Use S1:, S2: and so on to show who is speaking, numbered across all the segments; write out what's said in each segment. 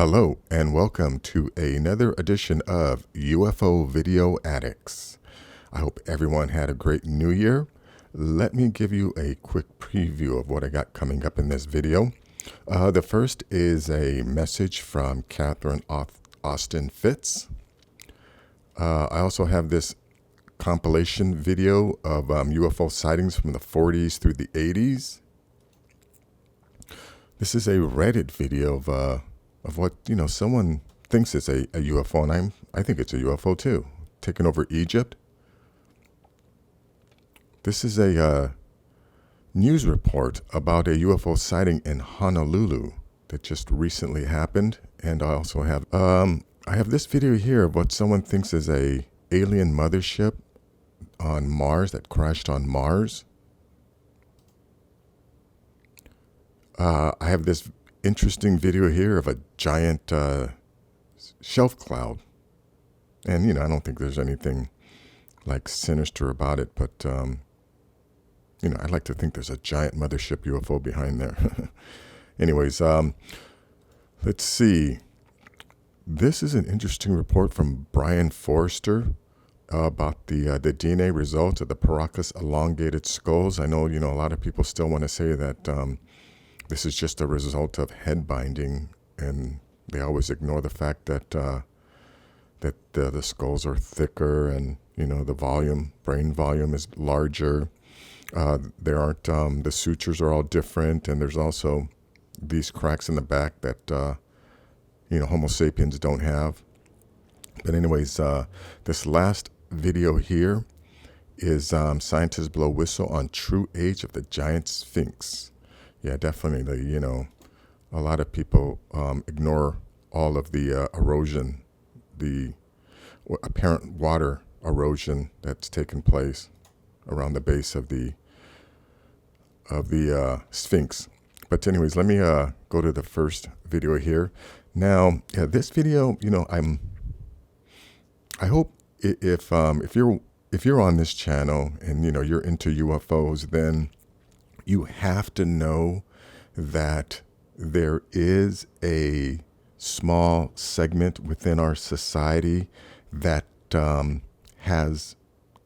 S1: Hello and welcome to another edition of UFO Video Addicts. I hope everyone had a great new year. Let me give you a quick preview of what I got coming up in this video. The first is a message from Catherine Austin Fitz. I also have this compilation video of UFO sightings from the 40s through the 80s. This is a Reddit video of what, someone thinks it's a UFO, and I think it's a UFO too, taking over Egypt. This is a news report about a UFO sighting in Honolulu that just recently happened. And I also have, I have this video here of what someone thinks is a alien mothership on Mars that crashed on Mars. I have this interesting video here of a giant shelf cloud. And, I don't think there's anything like sinister about it, but, I'd like to think there's a giant mothership UFO behind there. Anyways, let's see. This is an interesting report from Brian Forrester about the DNA results of the Paracas elongated skulls. I know, a lot of people still want to say that this is just a result of head binding, and they always ignore the fact that the skulls are thicker and, the brain volume is larger. There aren't, the sutures are all different, and there's also these cracks in the back that, Homo sapiens don't have. But anyways, this last video here is scientists blow whistle on true age of the giant sphinx. Yeah, definitely, a lot of people ignore all of the erosion, the apparent water erosion that's taken place around the base of the Sphinx. But anyways, let me go to the first video here. Now, this video, I hope if you're on this channel and you're into UFOs, then you have to know that there is a small segment within our society that has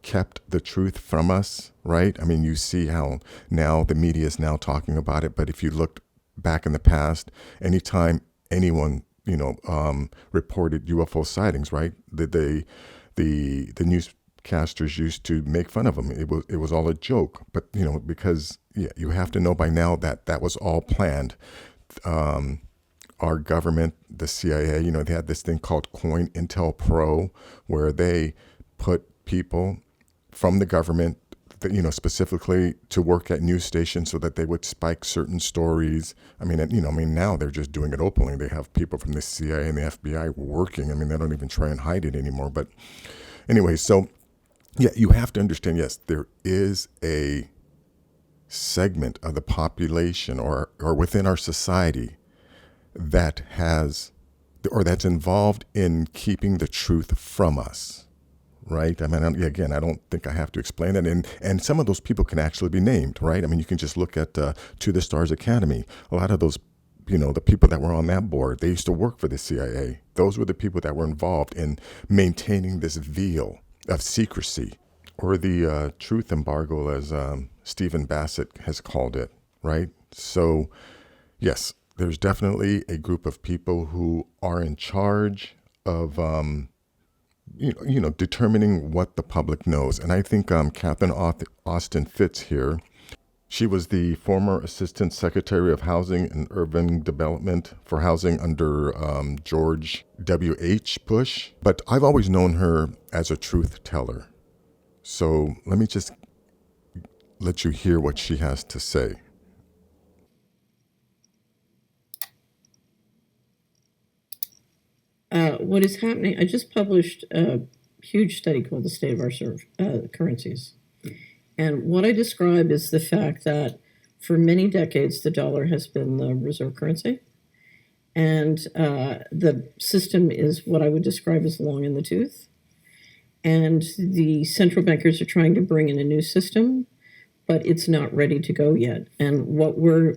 S1: kept the truth from us, right? I mean, you see how now the media is now talking about it, but if you looked back in the past, anytime anyone, reported UFO sightings, right? The newscasters used to make fun of them. It was all a joke, but because you have to know by now that was all planned. Our government, the CIA, they had this thing called Coin Intel Pro, where they put people from the government, specifically to work at news stations so that they would spike certain stories. I mean, now they're just doing it openly. They have people from the CIA and the FBI working. I mean, they don't even try and hide it anymore. But anyway, so yeah, you have to understand, yes, there is a segment of the population or within our society that has, or that's involved in keeping the truth from us. Right. I mean, again, I don't think I have to explain that. And some of those people can actually be named. Right. I mean, you can just look at To the Stars Academy. A lot of those, the people that were on that board, they used to work for the CIA. Those were the people that were involved in maintaining this veil of secrecy, or the truth embargo, as Stephen Bassett has called it. Right. So, yes, there's definitely a group of people who are in charge of determining what the public knows. And I think Catherine Austin Fitz here, she was the former Assistant Secretary of Housing and Urban Development for Housing under George W.H. Bush. But I've always known her as a truth teller. So let me just let you hear what she has to say.
S2: What is happening, I just published a huge study called The State of Our Currencies. And what I describe is the fact that for many decades, the dollar has been the reserve currency. And the system is what I would describe as long in the tooth. And the central bankers are trying to bring in a new system, but it's not ready to go yet. And what we're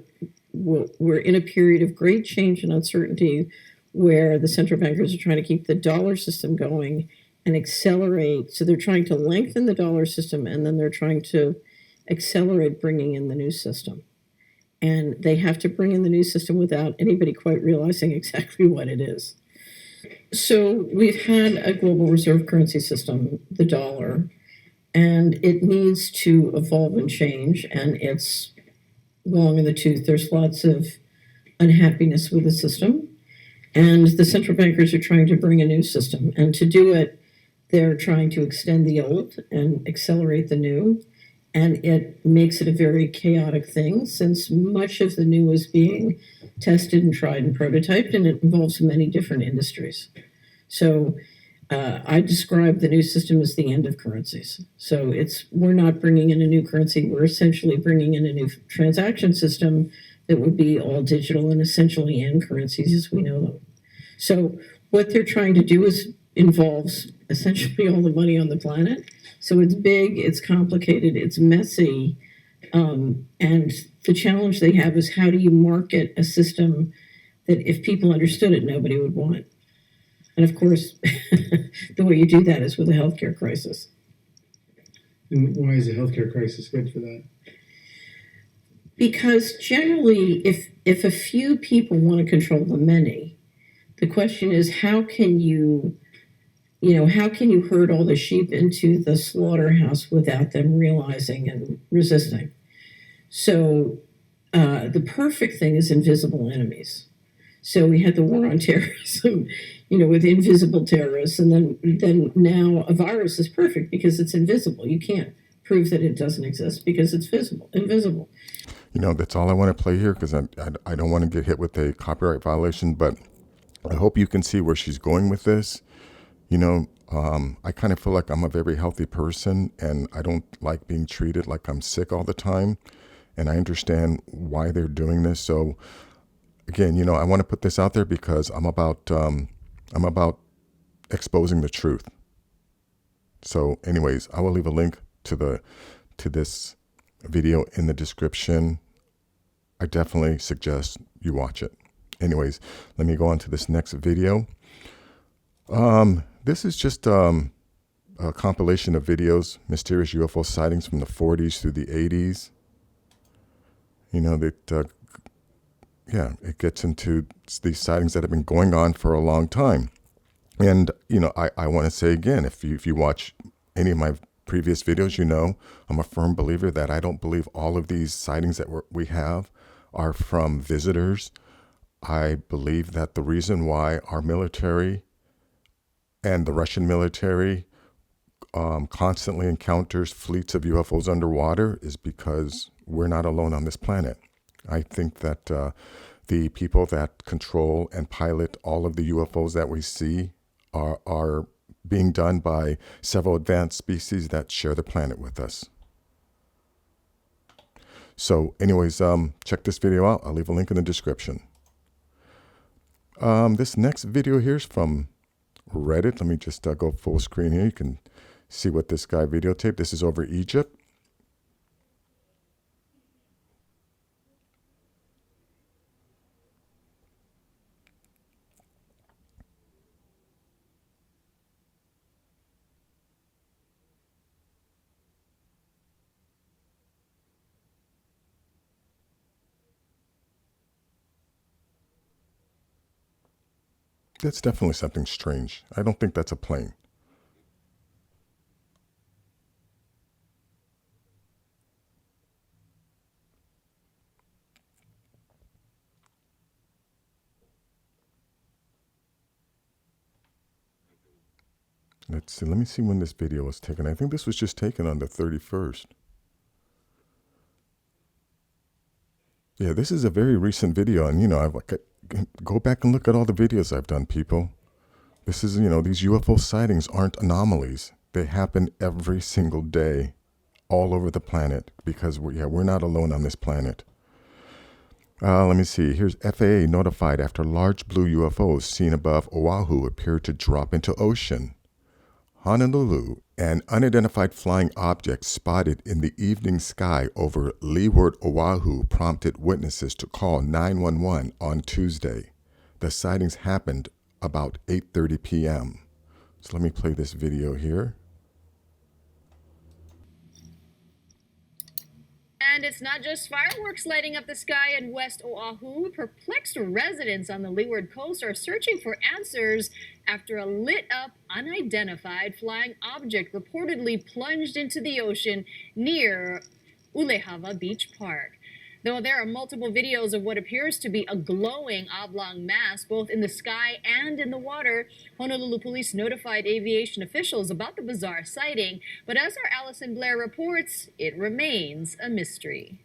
S2: in a period of great change and uncertainty where the central bankers are trying to keep the dollar system going and accelerate. So they're trying to lengthen the dollar system, and then they're trying to accelerate bringing in the new system. And they have to bring in the new system without anybody quite realizing exactly what it is. So we've had a global reserve currency system, the dollar, and it needs to evolve and change, and it's long in the tooth. There's lots of unhappiness with the system, and the central bankers are trying to bring a new system. And to do it, they're trying to extend the old and accelerate the new. And it makes it a very chaotic thing, since much of the new is being tested and tried and prototyped, and it involves many different industries. So I describe the new system as the end of currencies. So we're not bringing in a new currency. We're essentially bringing in a new transaction system that would be all digital and essentially end currencies as we know them. So what they're trying to do involves essentially all the money on the planet. So it's big, it's complicated, it's messy, and the challenge they have is, how do you market a system that, if people understood it, nobody would want? And of course, the way you do that is with a healthcare crisis.
S3: And why is a healthcare crisis good for that?
S2: Because generally, if a few people want to control the many, the question is, how can you herd all the sheep into the slaughterhouse without them realizing and resisting? So the perfect thing is invisible enemies. So we had the war on terrorism, with invisible terrorists, and then now a virus is perfect because it's invisible. You can't prove that it doesn't exist because it's invisible.
S1: That's all I want to play here, because I don't want to get hit with a copyright violation, but I hope you can see where she's going with this. I kind of feel like I'm a very healthy person, and I don't like being treated like I'm sick all the time. And I understand why they're doing this. So again, I want to put this out there because I'm about exposing the truth. So anyways, I will leave a link to this video in the description. I definitely suggest you watch it. Anyways, let me go on to this next video. This is just a compilation of videos, mysterious UFO sightings from the 40s through the 80s. It gets into these sightings that have been going on for a long time. And, I want to say again, if you watch any of my previous videos, I'm a firm believer that I don't believe all of these sightings that we have are from visitors. I believe that the reason why our military and the Russian military constantly encounters fleets of UFOs underwater is because we're not alone on this planet. I think that the people that control and pilot all of the UFOs that we see are being done by several advanced species that share the planet with us. So anyways, check this video out. I'll leave a link in the description. This next video here is from Reddit. Let me just go full screen here. You can see what this guy videotaped. This is over Egypt. That's definitely something strange. I don't think that's a plane. Let's see. Let me see when this video was taken. I think this was just taken on the 31st. Yeah, this is a very recent video, and I've go back and look at all the videos I've done, people. This is, these UFO sightings aren't anomalies. They happen every single day all over the planet because we're not alone on this planet. Let me see. Here's FAA notified after large blue UFOs seen above Oahu appeared to drop into ocean. Honolulu, an unidentified flying object spotted in the evening sky over leeward Oahu prompted witnesses to call 911 on Tuesday. the sightings happened about 8:30 p.m. So let me play this video here.
S4: And it's not just fireworks lighting up the sky in West Oahu. Perplexed residents on the Leeward Coast are searching for answers after a lit-up, unidentified flying object reportedly plunged into the ocean near Ulehava Beach Park. Though there are multiple videos of what appears to be a glowing oblong mass both in the sky and in the water, Honolulu police notified aviation officials about the bizarre sighting. But as our Allison Blair reports, it remains a mystery.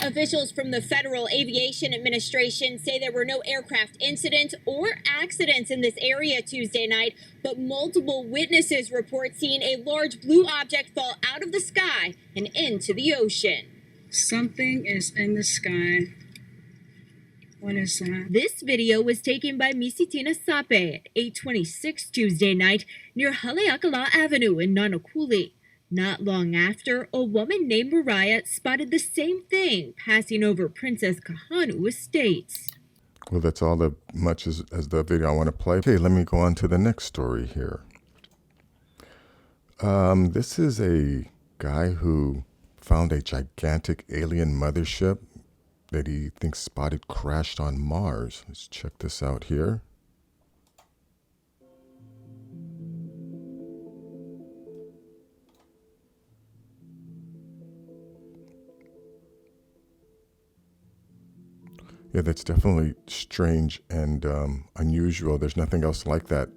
S5: Officials from the Federal Aviation Administration say there were no aircraft incidents or accidents in this area Tuesday night, but multiple witnesses report seeing a large blue object fall out of the sky and into the ocean.
S6: Something is in the sky. What is that?
S5: This video was taken by Misitina Sape at 8:26 Tuesday night near Haleakala Avenue in Nanakuli. Not long after, a woman named Mariah spotted the same thing passing over Princess Kahanu Estates.
S1: Well, that's all the much as the video I want to play. Okay, let me go on to the next story here. This is a guy who found a gigantic alien mothership that he thinks spotted crashed on Mars. Let's check this out here. Yeah, that's definitely strange and unusual. There's nothing else like that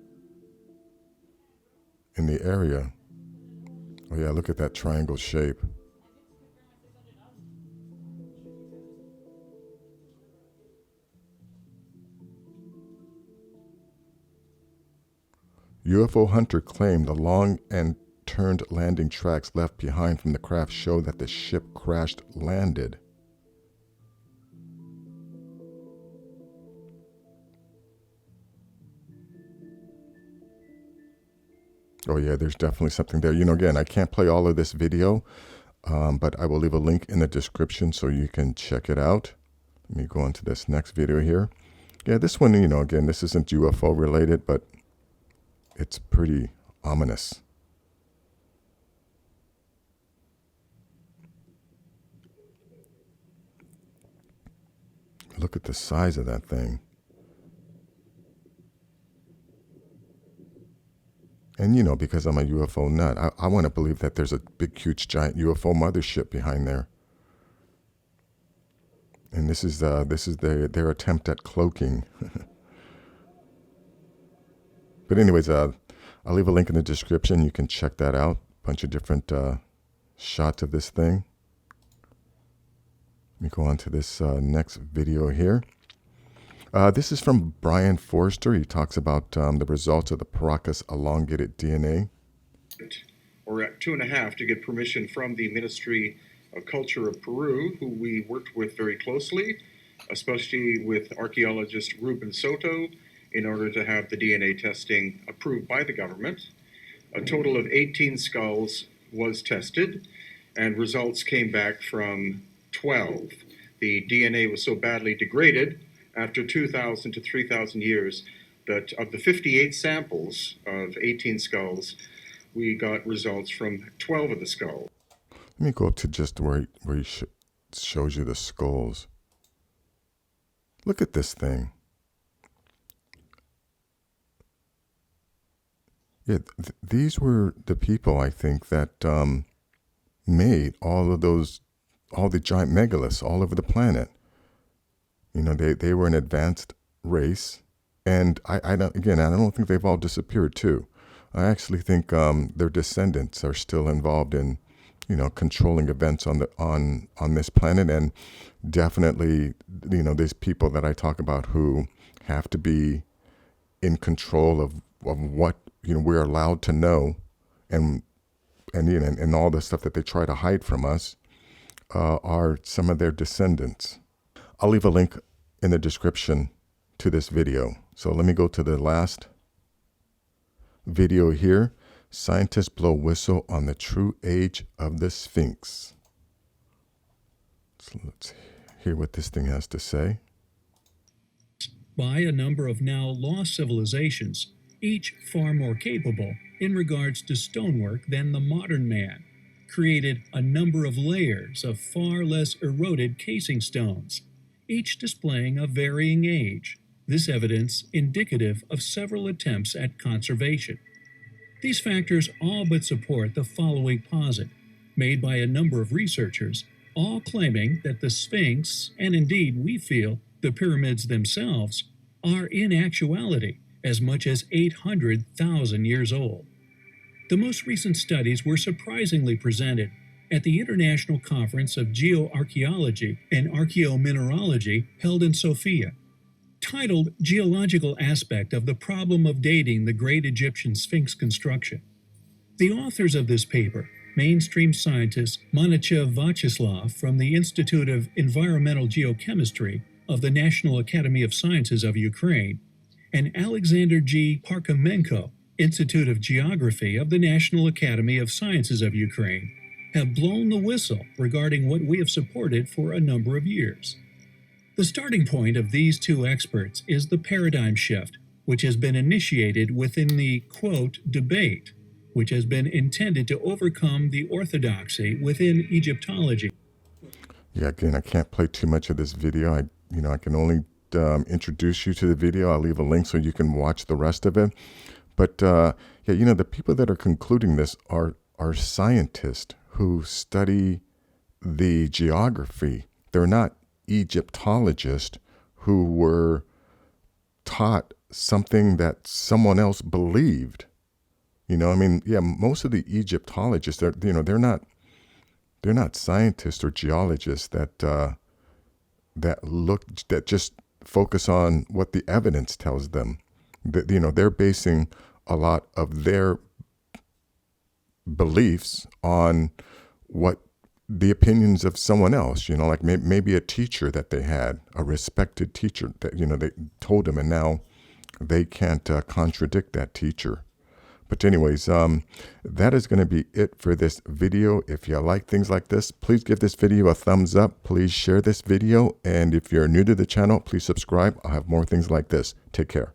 S1: in the area. Oh yeah, look at that triangle shape. UFO hunter claimed the long and turned landing tracks left behind from the craft show that the ship crashed landed. Oh yeah, there's definitely something there. You know, again, I can't play all of this video, but I will leave a link in the description so you can check it out. Let me go on to this next video here. Yeah, this one, you know, again, this isn't UFO related, but it's pretty ominous. Look at the size of that thing. And, you know, because I'm a UFO nut, I want to believe that there's a big, huge, giant UFO mothership behind there. And this is their attempt at cloaking. But anyways, I'll leave a link in the description. You can check that out. Bunch of different shots of this thing. Let me go on to this next video here. This is from Brian Forster. He talks about the results of the Paracas elongated DNA.
S7: We're at 2.5 to get permission from the Ministry of Culture of Peru, who we worked with very closely, especially with archaeologist Ruben Soto, in order to have the DNA testing approved by the government. A total of 18 skulls was tested, and results came back from 12. The DNA was so badly degraded after 2,000 to 3,000 years that of the 58 samples of 18 skulls, we got results from 12 of the skulls.
S1: Let me go up to just where he shows you the skulls. Look at this thing. Yeah, these were the people, I think, that made all the giant megaliths all over the planet. You know, they were an advanced race, and I don't think they've all disappeared too. I actually think their descendants are still involved in, you know, controlling events on this planet, and definitely, you know, these people that I talk about who have to be in control of what, you know, we're allowed to know, and you know, and all the stuff that they try to hide from us are some of their descendants. I'll leave a link in the description to this video. So let me go to the last video here. Scientists blow whistle on the true age of the Sphinx. So let's hear what this thing has to say.
S8: by a number of now lost civilizations, each far more capable in regards to stonework than the modern man, created a number of layers of far less eroded casing stones, each displaying a varying age, this evidence indicative of several attempts at conservation. These factors all but support the following posit, made by a number of researchers, all claiming that the Sphinx, and indeed we feel the pyramids themselves, are in actuality as much as 800,000 years old. The most recent studies were surprisingly presented at the International Conference of Geoarchaeology and Archaeomineralogy held in Sofia. Titled Geological Aspect of the Problem of Dating the Great Egyptian Sphinx Construction. The authors of this paper, mainstream scientist Monica Vyacheslav from the Institute of Environmental Geochemistry of the National Academy of Sciences of Ukraine, and Alexander G. Parkhomenko, Institute of Geography of the National Academy of Sciences of Ukraine, have blown the whistle regarding what we have supported for a number of years. The starting point of these two experts is the paradigm shift, which has been initiated within the, quote, debate, which has been intended to overcome the orthodoxy within Egyptology.
S1: Yeah, again, I can't play too much of this video. I can only introduce you to the video. I'll leave a link so you can watch the rest of it. But the people that are concluding this are scientists who study the geography. They're not Egyptologists who were taught something that someone else believed. Most of the Egyptologists, they're not scientists or geologists that just focus on what the evidence tells them. They're basing a lot of their beliefs on what the opinions of someone else, like maybe a teacher that they had, a respected teacher that, they told them, and now they can't contradict that teacher. But anyways, that is going to be it for this video. If you like things like this, please give this video a thumbs up. Please share this video. And if you're new to the channel, please subscribe. I'll have more things like this. Take care.